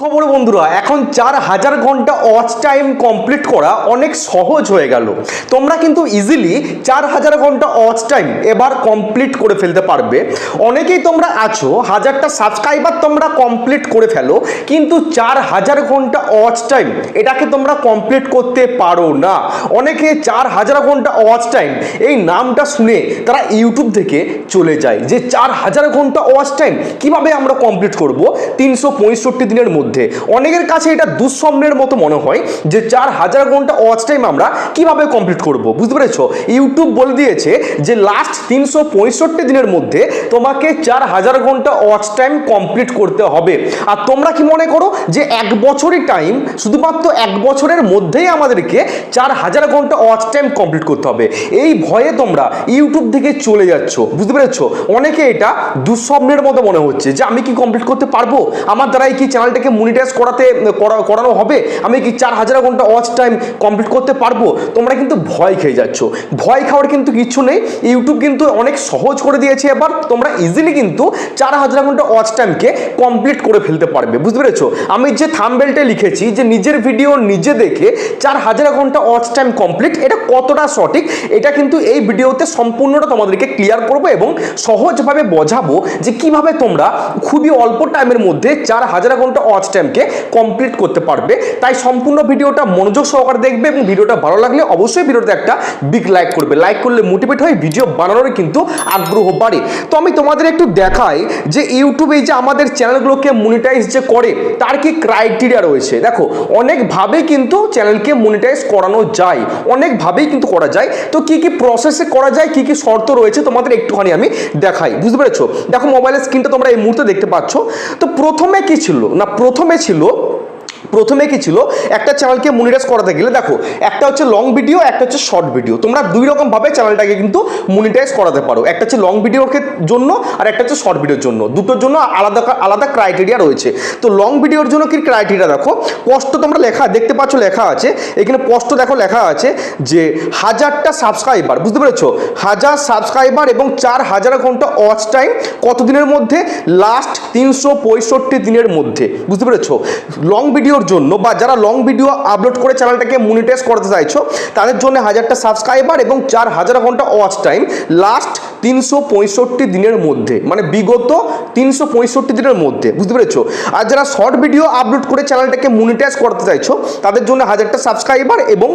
সুখবর বন্ধুরা, এখন 4000 ঘন্টা ওয়াচ টাইম কমপ্লিট করা অনেক সহজ হয়ে গেল। তোমরা কিন্তু ইজিলি 4000 ঘন্টা ওয়াচ টাইম এবার কমপ্লিট করে ফেলতে পারবে। অনেকেই তোমরা আছো, 1000টা সাবস্ক্রাইবার তোমরা কমপ্লিট করে ফেলো, কিন্তু 4000 ঘন্টা ওয়াচ টাইম এটাকে তোমরা কমপ্লিট করতে পারো না। অনেকে 4000 ঘন্টা ওয়াচ টাইম এই নামটা শুনে তারা ইউটিউব থেকে চলে যায় যে 4000 ঘন্টা ওয়াচ টাইম কিভাবে আমরা কমপ্লিট করব 365 দিনের মধ্যে। অনেকের কাছে এটা দুঃস্বপ্নের মতো মনে হয় যে 4000 ঘন্টা ওয়াচ টাইম আমরা কিভাবে কমপ্লিট করব। বুঝতে পেরেছো? ইউটিউব বলে দিয়েছে যে লাস্ট 365 দিনের মধ্যে তোমাকে 4000 ঘন্টা ওয়াচ টাইম কমপ্লিট করতে হবে। আর তোমরা কি মনে করো যে এক বছরই টাইম, শুধুমাত্র এক বছরের মধ্যেই আমাদেরকে 4000 ঘন্টা ওয়াচ টাইম কমপ্লিট করতে হবে। এই ভয়ে তোমরা ইউটিউব থেকে চলে যাচ্ছ। বুঝতে পেরেছো? অনেকে এটা দুঃস্বপ্নের মতো মনে হচ্ছে যে আমি কি কমপ্লিট করতে পারবো, আমার দ্বারাই কি চ্যানেলটাকে মনিটাইজ করানো হবে, আমি কি 4000 ঘন্টা ওয়াচ টাইম কমপ্লিট করতে পারবো। তোমরা কিন্তু ভয় খেয়ে যাচ্ছ। ভয় খাওয়ার কিন্তু কিছু নেই, ইউটিউব কিন্তু অনেক সহজ করে দিয়েছে। এবার তোমরা ইজিলি কিন্তু 4000 ঘন্টা ওয়াচ টাইমকে কমপ্লিট করে ফেলতে পারবে। বুঝতে পেরেছো? আমি যে থাম্বনেলটা লিখেছি যে নিজের ভিডিও নিজে দেখে 4000 ঘন্টা ওয়াচ টাইম কমপ্লিট, এটা কতটা সঠিক এটা কিন্তু এই ভিডিওতে সম্পূর্ণটা তোমাদেরকে ক্লিয়ার করবো এবং সহজভাবে বোঝাবো যে কিভাবে তোমরা খুবই অল্প টাইমের মধ্যে 4000 ঘন্টা ওয়াচ টাইমকে কমপ্লিট করতে পারবে। তাই সম্পূর্ণ ভিডিওটা মনোযোগ সহকারে দেখবে এবং ভিডিওটা ভালো লাগলে অবশ্যই ভিডিওতে একটা বিগ লাইক করবে। লাইক করলে মোটিভেট হয়, ভিডিও বানানোর কিন্তু আগ্রহ বাড়ে। তো আমি তোমাদের একটু দেখাই যে ইউটিউবে যে আমাদের চ্যানেলগুলোকে মনিটাইজ যে করে তার কি ক্রাইটেরিয়া রয়েছে। দেখো, অনেকভাবেই কিন্তু চ্যানেলকে মনিটাইজ করানো যায়, অনেকভাবেই কিন্তু করা যায়। তো কি কি প্রসেসে করা যায়, কি কি শর্ত রয়েছে তোমাদের একটুখানি আমি দেখাই। বুঝতে পেরেছো? দেখো, মোবাইলের স্ক্রিনটা তোমরা এই মুহূর্তে দেখতে পাচ্ছ। তো প্রথমে কি ছিল না, প্রথমে কি ছিল একটা চ্যানেলকে মনিটাইজ করাতে গেলে দেখো, একটা হচ্ছে লং ভিডিও, একটা হচ্ছে শর্ট ভিডিও। তোমরা দুই রকম ভাবে চ্যানেলটাকে কিন্তু মনিটাইজ করাতে পারো। একটা হচ্ছে লং ভিডিওর জন্য আর একটা হচ্ছে শর্ট ভিডিওর জন্য। দুটোর জন্য আলাদা আলাদা ক্রাইটেরিয়া রয়েছে। তো লং ভিডিওর জন্য কি ক্রাইটেরিয়া দেখো, স্পষ্ট তোমরা লেখা দেখতে পাচ্ছ, লেখা আছে এখানে স্পষ্ট দেখো, লেখা আছে যে 1000টা সাবস্ক্রাইবার। বুঝতে পেরেছো? 1000 সাবস্ক্রাইবার এবং 4000 ঘন্টা ওয়াচ টাইম কত দিনের মধ্যে? লাস্ট 365 দিনের মধ্যে। বুঝতে পেরেছো? লং ভিডিওর জন্য বা যারা লং ভিডিও আপলোড করে চ্যানেলটাকে মনিটাইজ করতে চাইছো তাদের জন্য 1000টা সাবস্ক্রাইবার এবং 4000 ঘন্টা ওয়াচ টাইম লাস্ট 365 দিনের মধ্যে, মানে বিগত 365 দিনের মধ্যে। বুঝতে পেরেছো? আর যারা শর্ট ভিডিও আপলোড করে চ্যানেলটাকে মনিটাইজ করতে চাইছো তাদের জন্য 1000টা সাবস্ক্রাইবার এবং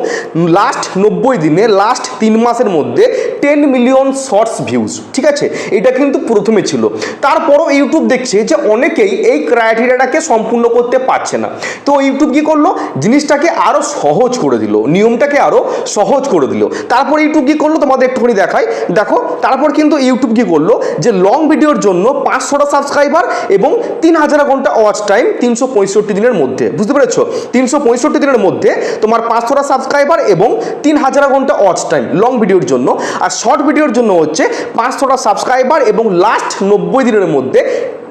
লাস্ট 90 দিনে, লাস্ট 3 মাসের মধ্যে 10 মিলিয়ন শর্টস ভিউজ। ঠিক আছে? এটা কিন্তু প্রথমে ছিল। তারপরও ইউটিউব দেখছে যে অনেকেই এই ক্রাইটেরিয়াটাকে সম্পূর্ণ করতে পারছে না। তো ইউটিউব কি করলো, জিনিসটাকে আরো সহজ করে দিল, নিয়মটাকে আরো সহজ করে দিল। তারপর ইউটিউব কি করলো তোমাদের একটুখানি দেখাই। দেখো, তারপর কিন্তু ইউটিউব কি করলো যে লং ভিডিওর জন্য 500টা সাবস্ক্রাইবার এবং 3000 ঘন্টা ওয়াচ টাইম 365 দিনের মধ্যে। বুঝতে পেরেছো? 365 দিনের মধ্যে তোমার 500টা সাবস্ক্রাইবার এবং 3000 ঘন্টা ওয়াচ টাইম লং ভিডিওর জন্য। আর শর্ট ভিডিওর জন্য হচ্ছে 500টা সাবস্ক্রাইবার এবং লাস্ট 90 দিনের মধ্যে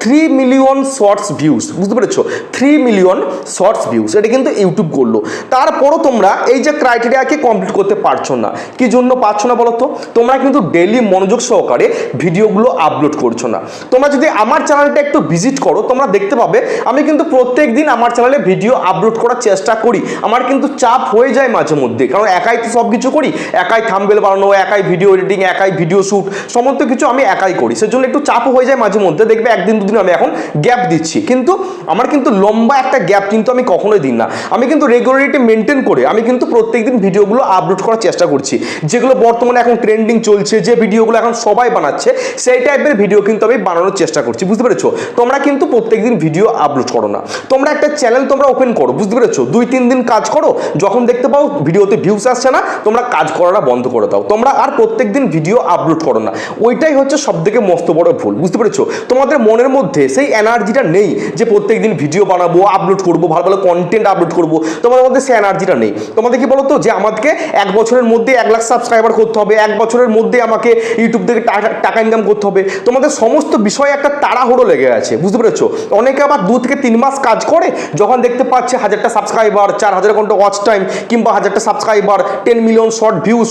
3 মিলিয়ন শর্টস ভিউজ। বুঝতে পেরেছো? 3 মিলিয়ন শর্টস ভিউজ, এটা কিন্তু ইউটিউব করলো। তারপরও তোমরা এই যে ক্রাইটেরিয়াকে কমপ্লিট করতে পারছো না। কি জন্য পারছো না বলো তো? তোমরা কিন্তু ডেইলি মনোযোগ সহকারে ভিডিওগুলো আপলোড করছো না। তোমরা যদি আমার চ্যানেলটা একটু ভিজিট করো তোমরা দেখতে পাবে আমি কিন্তু প্রত্যেক দিন আমার চ্যানেলে ভিডিও আপলোড করার চেষ্টা করি। আমার কিন্তু চাপ হয়ে যায় মাঝে মধ্যে, কারণ একাই তো সব কিছু করি, একাই থাম্বনেল বানানো, একাই ভিডিও এডিটিং, একাই ভিডিও শ্যুট, সমস্ত কিছু আমি একাই করি। সেজন্য একটু চাপও হয়ে যায় মাঝে মধ্যে। দেখবে একদিন দুদিন আমি এখন গ্যাপ দিচ্ছি, কিন্তু আমার কিন্তু লম্বা একটা গ্যাপ কিন্তু আমি কখনোই দিই না। আমি কিন্তু রেগুলারিটি মেনটেন করে আমি কিন্তু প্রত্যেকদিন ভিডিওগুলো আপলোড করার চেষ্টা করছি। যেগুলো বর্তমানে এখন ট্রেন্ডিং চলছে, যে ভিডিওগুলো এখন সবাই বানাচ্ছে, সেই টাইপের ভিডিও কিন্তু আমি বানানোর চেষ্টা করছি। বুঝতে পেরেছো? তোমরা কিন্তু প্রত্যেকদিন ভিডিও আপলোড করো না। তোমরা একটা চ্যানেল তোমরা ওপেন করো। বুঝতে পেরেছো? 2-3 দিন কাজ করো, যখন দেখতে পাও ভিডিওতে ভিউজ আসছে না তোমরা কাজ করাটা বন্ধ করে দাও। তোমরা আর প্রত্যেকদিন ভিডিও আপলোড করো না। ওইটাই হচ্ছে সবথেকে মস্ত বড় ভুল। বুঝতে পেরেছো? তোমাদের মনের মধ্যে সেই এনার্জিটা নেই যে প্রত্যেকদিন ভিডিও বানাবো, আপলোড করবো, ভালো ভালো কন্টেন্ট আপলোড করবো। তোমাদের মধ্যে সেই এনার্জিটা নেই। তোমাদের কি বলতো যে আমাকে 1 বছরের মধ্যে 1 লাখ সাবস্ক্রাইবার করতে হবে, 1 বছরের মধ্যে আমাকে ইউটিউব থেকে টাকা ইনকাম করতে হবে। তোমাদের সমস্ত বিষয়ে একটা তাড়াহুড়ো লেগে আছে। বুঝতে পেরেছো? অনেকে আবার 2 থেকে 3 মাস কাজ করে, যখন দেখতে পাচ্ছে 1000টা সাবস্ক্রাইবার, 4000 ঘন্টা ওয়াচ টাইম কিংবা 1000টা subscriber, 10 million short views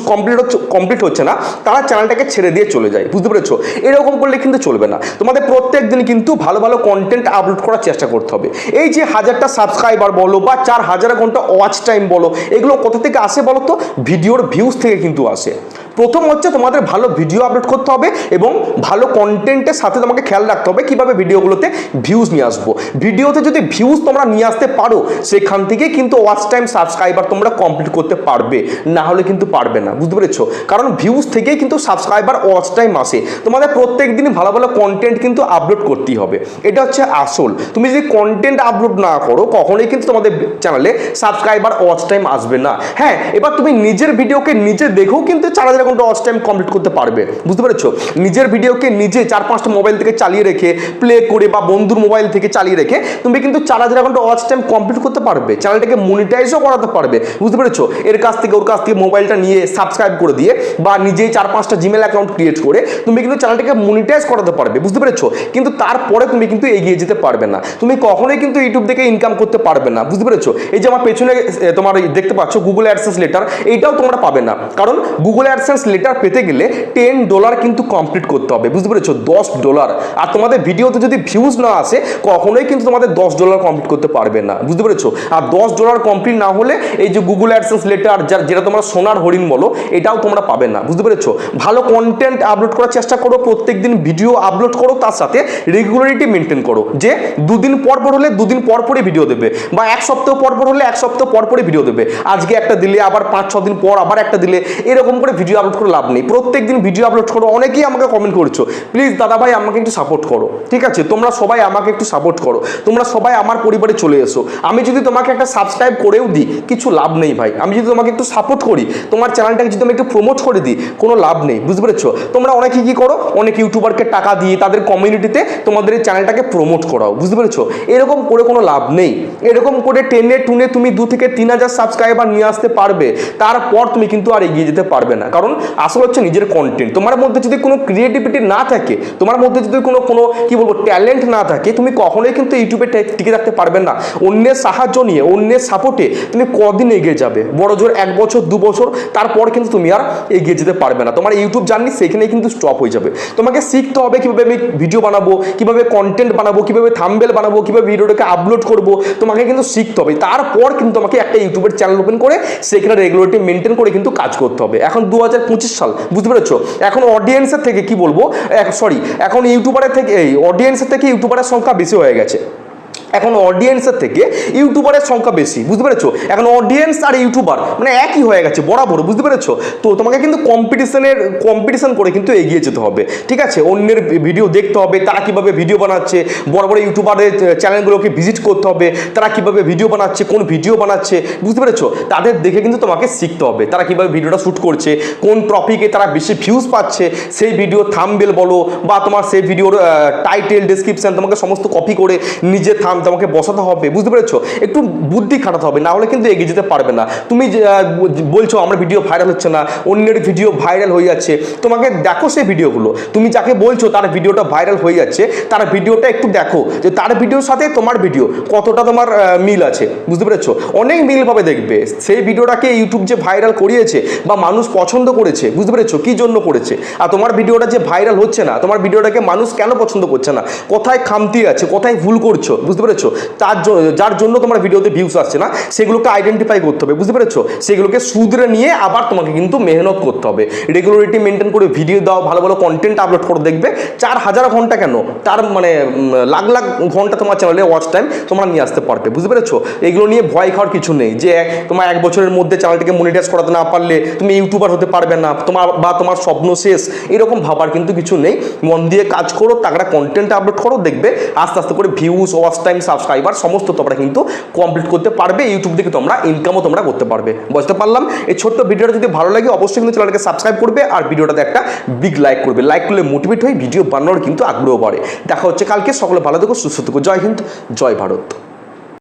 complete হচ্ছে না, তারা চ্যানেলটাকে ছেড়ে দিয়ে চলে যায়। বুঝতে পেরেছো? এরকম করলে কিন্তু চলবে না। তোমাদের প্রত্যেক দিন কিন্তু কিন্তু ভালো ভালো কন্টেন্ট আপলোড করার চেষ্টা করতে হবে। এই যে 1000টা সাবস্ক্রাইবার বলো বা 4000 ঘন্টা ওয়াচ টাইম বলো, এগুলো কোথা থেকে আসে বলো তো? ভিডিওর ভিউজ থেকে কিন্তু আসে। প্রথম হচ্ছে তোমাদের ভালো ভিডিও আপলোড করতে হবে এবং ভালো কন্টেন্টের সাথে তোমাকে খেয়াল রাখতে হবে কিভাবে ভিডিওগুলোতে ভিউজ নিয়ে আসবো। ভিডিওতে যদি ভিউজ তোমরা নিয়ে আসতে পারো, সেখান থেকে কিন্তু ওয়াচ টাইম সাবস্ক্রাইবার তোমরা কমপ্লিট করতে পারবে, না হলে কিন্তু পারবে না, বুঝতে পেরেছো? কারণ ভিউজ থেকেই কিন্তু সাবস্ক্রাইবার ওয়াচ টাইম আসে। তোমাদের প্রত্যেক দিন ভালো ভালো কন্টেন্ট কিন্তু আপলোড করতেই হবে, এটা হচ্ছে আসল। তুমি যদি কন্টেন্ট আপলোড না করো, কখনোই কিন্তু তোমাদের চ্যানেলে সাবস্ক্রাইবার ওয়াচ টাইম আসবে না। হ্যাঁ, এবার তুমি নিজের ভিডিওকে নিজে দেখেও কিন্তু 4000 ঘন্টা ওয়াচ টাইম কমপ্লিট করতে পারবে, বুঝতে পেরেছো? নিজের ভিডিওকে নিজে 4-5টা মোবাইল থেকে চালিয়ে রেখে, প্লে করে বা বন্ধুর মোবাইল থেকে চালিয়ে রেখে তুমি কিন্তু 4000 ঘন্টা ওয়াচ টাইম কমপ্লিট করতে পারবে, চ্যানেলটাকে মনিটাইজও করাতে পারবে, বুঝতে পেরেছো? এর কাছ থেকে ওর কাছ থেকে মোবাইলটা নিয়ে সাবস্ক্রাইব করে দিয়ে বা নিজেই 4-5টা জিমেল অ্যাকাউন্ট ক্রিয়েট করে তুমি কিন্তু চ্যানেলটাকে মনিটাইজ করাতে পারবে, বুঝতে পেরেছো? কিন্তু তারপরে তুমি কিন্তু এগিয়ে যেতে পারবে না, তুমি কখনোই কিন্তু ইউটিউব থেকে ইনকাম করতে পারবে না, বুঝতে পেরেছো? এই যে আমার পেছনে তোমার দেখতে পাচ্ছ গুগল অ্যাডসেন্স লেটার, এইটাও তোমরা পাবে না, কারণ গুগল অ্যাডসেন্স লেটার পেতে গেলে $10 কিন্তু কমপ্লিট করতে হবে, বুঝতে পেরেছো? $10। আর তোমাদের ভিডিওতে যদি ভিউজ না আসে, কখনোই কিন্তু তোমাদের $10 কমপ্লিট করতে পারবে না, বুঝতে পেরেছো? আর $10 কমপ্লিট না হলে এই যে গুগল অ্যাডসেন্স লেটার, যেটা তোমরা সোনার হরিণ বলো, এটাও তোমরা পাবে না, বুঝতে পেরেছো? ভালো কন্টেন্ট আপলোড করার চেষ্টা করো, প্রত্যেকদিন ভিডিও আপলোড করো, তার সাথে রেগুলারিটি মেনটেন করো, যে 2 দিন পর পর হলে 2 দিন পর পরই ভিডিও দেবে, বা 1 সপ্তাহ পর পর হলে 1 সপ্তাহ পর পরই ভিডিও দেবে। আজকে একটা দিলে আবার 5-6 দিন পর আবার একটা দিলে, এরকম করে ভিডিও আপলোড করে লাভ নেই। প্রত্যেকদিন ভিডিও আপলোড করো। অনেকেই আমাকে কমেন্ট করছো, প্লিজ দাদা ভাই আমাকে একটু সাপোর্ট করো। ঠিক আছে, তোমরা সবাই আমাকে একটু সাপোর্ট করো, তোমরা সবাই আমার পরিবারে চলে এসো। আমি যদি তোমাকে একটা সাবস্ক্রাইব করেও দিই, কিছু লাভ নেই ভাই। আমি যদি তোমাকে একটু সাপোর্ট করি, তোমার চ্যানেলটাকে যদি আমি একটু প্রমোট করে দিই, কোনো লাভ নেই, বুঝতে পেরেছো? তোমরা অনেকে কি করো, অনেক ইউটিউবারকে টাকা দিয়ে তাদের কমিউনিটিতে তোমাদের এই চ্যানেলটাকে প্রমোট করাও, বুঝতে পেরেছো? এরকম করে কোনো লাভ নেই। এরকম করে টেনে টুনে তুমি 2 থেকে 3000 সাবস্ক্রাইবার নিয়ে আসতে পারবে, তারপর তুমি কিন্তু আর এগিয়ে যেতে পারবে না। কারণ আসল হচ্ছে নিজের কন্টেন্ট। তোমার মধ্যে যদি কোনো ক্রিয়েটিভিটি না থাকে, তোমার মধ্যে যদি কোনো কি বলবো ট্যালেন্ট না থাকে, তুমি কখনোই কিন্তু ইউটিউবে টিকে থাকতে পারবে না। অন্যের সাহায্য নিয়ে, অন্যের সাপোর্টে তুমি কদিন এগিয়ে যাবে? বড় জোর 1 বছর 2 বছর, তারপর কিন্তু তুমি আর এগিয়ে যেতে পারবে না। তোমার ইউটিউব জার্নি সেখানেই কিন্তু স্টপ হয়ে যাবে। তোমাকে শিখতে হবে কিভাবে আমি ভিডিও বানাবো, কিভাবে কন্টেন্ট বানাবো, কিভাবে থাম্বনেল বানাবো, কিভাবে ভিডিওটাকে আপলোড করবো, তোমাকে কিন্তু শিখতে হবে। তারপর কিন্তু তোমাকে একটা ইউটিউবের চ্যানেল ওপেন করে সেখানে রেগুলারিটি মেনটেন করে কিন্তু কাজ করতে হবে। এখন 2025 সাল, বুঝতে পেরেছো? এখন অডিয়েন্সের থেকে কি বলবো, এখন ইউটিউবারের থেকে অডিয়েন্সের থেকে ইউটিউবারের সংখ্যা বেশি হয়ে গেছে। এখন অডিয়েন্সের থেকে ইউটিউবারের সংখ্যা বেশি, বুঝতে পেরেছো? এখন অডিয়েন্স আর ইউটিউবার মানে একই হয়ে গেছে বরাবর, বুঝতে পেরেছো? তো তোমাকে কিন্তু কম্পিটিশন করে কিন্তু এগিয়ে যেতে হবে, ঠিক আছে? অন্যের ভিডিও দেখতে হবে, তারা কিভাবে ভিডিও বানাচ্ছে, বড় বড় ইউটিউবারের চ্যানেলগুলোকে ভিজিট করতে হবে, তারা কিভাবে ভিডিও বানাচ্ছে, কোন ভিডিও বানাচ্ছে, বুঝতে পেরেছো? তাদের দেখে কিন্তু তোমাকে শিখতে হবে, তারা কিভাবে ভিডিওটা শ্যুট করছে, কোন টপিকে তারা বেশি ভিউজ পাচ্ছে, সেই ভিডিও থাম্বনেল বলো বা তোমার সেই ভিডিওর টাইটেল ডেসক্রিপশন তোমাকে সমস্ত কপি করে নিজে তোমাকে বসাতে হবে, বুঝতে পেরেছো? একটু বুদ্ধি খাটাতে হবে, না হলে কিন্তু এগিয়ে যেতে পারবে না। তুমি বলছো আমার ভিডিও ভাইরাল হচ্ছে না, অন্যের ভিডিও ভাইরাল হয়ে যাচ্ছে, তোমাকে দেখো সেই ভিডিওগুলো। তুমি যাকে বলছো তার ভিডিওটা ভাইরাল হয়ে যাচ্ছে, তার ভিডিওটা একটু দেখো যে তার ভিডিওর সাথে তোমার ভিডিও কতটা তোমার মিল আছে, বুঝতে পেরেছো? অনেক মিল পাবে দেখবে। সেই ভিডিওটাকে ইউটিউব যে ভাইরাল করিয়েছে বা মানুষ পছন্দ করেছে, বুঝতে পেরেছো? কি জন্য করেছে? আর তোমার ভিডিওটা যে ভাইরাল হচ্ছে না, তোমার ভিডিওটাকে মানুষ কেন পছন্দ করছে না, কোথায় খামতি আছে, কোথায় ভুল করছো, বুঝতে পেরেছো? যার জন্য তোমার ভিডিওতে ভিউজ আসছে না, সেগুলোকে আইডেন্টিফাই করতে হবে, বুঝতে পেরেছো? সেগুলোকে শুধরে নিয়ে আবার তোমাকে কিন্তু মেহনত করতে হবে, রেগুলারিটি মেনটেন করে ভিডিও দাও, ভালো ভালো কন্টেন্ট আপলোড করে। দেখবে 4000 ঘন্টা কেন, তার মানে লাখ লাখ ঘন্টা তোমার চ্যানেলে ওয়াচ টাইম তোমরা নিয়ে আসতে পারবে, বুঝতে পেরেছো? এগুলো নিয়ে ভয় খাওয়ার কিছু নেই যে তোমার 1 বছরের মধ্যে চ্যানেলটাকে মনিটাইজ করাতে না পারলে তুমি ইউটিউবার হতে পারবে না, তোমার স্বপ্ন শেষ, এরকম ভাবার কিন্তু কিছু নেই। মন দিয়ে কাজ করো, তাগড়া কন্টেন্ট আপলোড করো, দেখবে আস্তে আস্তে করে ভিউজ, ওয়াচ টাইম, সাবস্ক্রাইবার সমস্ত তোমরা কিন্তু কমপ্লিট করতে পারবে। ইউটিউব থেকে তোমরা ইনকামও তোমরা করতে পারবে। বুঝতে পারলাম? এই ছোট্ট ভিডিওটা যদি ভালো লাগে অবশ্যই কিন্তু চ্যানেলটাকে সাবস্ক্রাইব করবে আর ভিডিওটাতে একটা বিগ লাইক করবে। লাইক করলে মোটিভেট হয়ে ভিডিও বানানোর কিন্তু আগ্রহ বাড়ে। দেখা হচ্ছে কালকে। সকলে ভালো থেকো, সুস্থ থেকো। জয় হিন্দ, জয় ভারত।